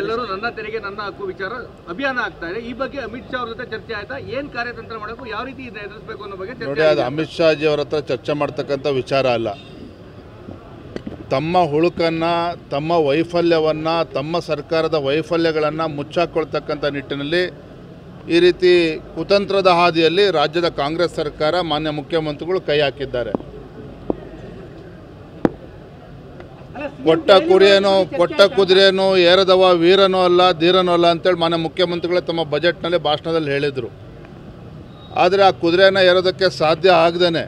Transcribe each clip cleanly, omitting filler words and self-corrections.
ಎಲ್ಲರೂ ನನ್ನ ತೆರಿಗೆ ನನ್ನ ಹಕ್ಕು ವಿಚಾರ ಅಭಿಯಾನ ಆಗ್ತಾ ಇದೆ. ಈ ಬಗ್ಗೆ ಅಮಿತ್ ಶಾ ಅವರ ಜೊತೆ ಚರ್ಚೆ ಆಯ್ತಾ? ಏನ್ ಕಾರ್ಯತಂತ್ರ ಮಾಡಬೇಕು, ಯಾವ ರೀತಿ ಎದುರಿಸಬೇಕು ಅನ್ನೋ ಬಗ್ಗೆ ನೋಡಿ. ಅದು ಅಮಿತ್ ಶಾ ಜಿ ಅವರ ಹತ್ರ ಚರ್ಚೆ ಮಾಡ್ತಕ್ಕಂಥ ವಿಚಾರ ಅಲ್ಲ. ತಮ್ಮ ಹುಳುಕನ್ನು, ತಮ್ಮ ವೈಫಲ್ಯವನ್ನು, ತಮ್ಮ ಸರ್ಕಾರದ ವೈಫಲ್ಯಗಳನ್ನು ಮುಚ್ಚಾಕೊಳ್ತಕ್ಕಂಥ ನಿಟ್ಟಿನಲ್ಲಿ ಈ ರೀತಿ ಕುತಂತ್ರದ ಹಾದಿಯಲ್ಲಿ ರಾಜ್ಯದ ಕಾಂಗ್ರೆಸ್ ಸರ್ಕಾರ, ಮಾನ್ಯ ಮುಖ್ಯಮಂತ್ರಿಗಳು ಕೈ ಹಾಕಿದ್ದಾರೆ. ಕೊಟ್ಟ ಕುದುರೆನೋ ಏರದವ ವೀರನೋ ಅಲ್ಲ ಧೀರನೋ ಅಲ್ಲ ಅಂತೇಳಿ ಮಾನ್ಯ ಮುಖ್ಯಮಂತ್ರಿಗಳೇ ತಮ್ಮ ಬಜೆಟ್ನಲ್ಲಿ ಭಾಷಣದಲ್ಲಿ ಹೇಳಿದರು. ಆದರೆ ಆ ಕುದುರೆನ ಏರೋದಕ್ಕೆ ಸಾಧ್ಯ ಆಗದೇ,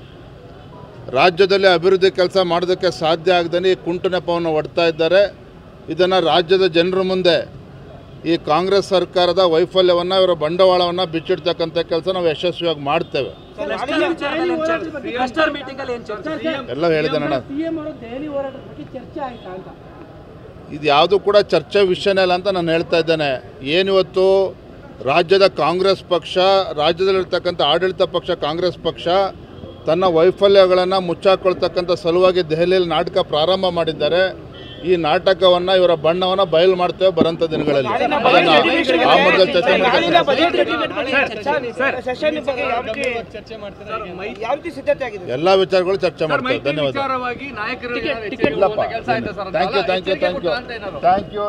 ರಾಜ್ಯದಲ್ಲಿ ಅಭಿವೃದ್ಧಿ ಕೆಲಸ ಮಾಡೋದಕ್ಕೆ ಸಾಧ್ಯ ಆಗದೇ ಈ ಕುಂಟು ನೆಪವನ್ನು ಒಡ್ತಾ ಇದ್ದಾರೆ. ಇದನ್ನು ರಾಜ್ಯದ ಜನರ ಮುಂದೆ ಈ ಕಾಂಗ್ರೆಸ್ ಸರ್ಕಾರದ ವೈಫಲ್ಯವನ್ನು, ಇವರ ಬಂಡವಾಳವನ್ನು ಬಿಚ್ಚಿಡ್ತಕ್ಕಂಥ ಕೆಲಸ ನಾವು ಯಶಸ್ವಿಯಾಗಿ ಮಾಡ್ತೇವೆ. ಎಲ್ಲ ಹೇಳಿದೆ ನಾನು. ಇದು ಯಾವುದು ಕೂಡ ಚರ್ಚೆ ವಿಷಯನೇ ಅಲ್ಲ ಅಂತ ನಾನು ಹೇಳ್ತಾ ಇದ್ದೇನೆ. ಏನಿವತ್ತು ರಾಜ್ಯದ ಕಾಂಗ್ರೆಸ್ ಪಕ್ಷ, ರಾಜ್ಯದಲ್ಲಿರ್ತಕ್ಕಂಥ ಆಡಳಿತ ಪಕ್ಷ ಕಾಂಗ್ರೆಸ್ ಪಕ್ಷ ತನ್ನ ವೈಫಲ್ಯಗಳನ್ನು ಮುಚ್ಚಾಕೊಳ್ತಕ್ಕಂಥ ಸಲುವಾಗಿ ದೆಹಲಿಯಲ್ಲಿ ನಾಟಕ ಪ್ರಾರಂಭ ಮಾಡಿದ್ದಾರೆ. ಈ ನಾಟಕವನ್ನು, ಇವರ ಬಣ್ಣವನ್ನು ಬಯಲು ಮಾಡ್ತೇವೆ ಬರೋಂಥ ದಿನಗಳಲ್ಲಿ. ಎಲ್ಲ ವಿಚಾರಗಳು ಚರ್ಚೆ ಮಾಡ್ತೇವೆ. ಧನ್ಯವಾದ. Thank you.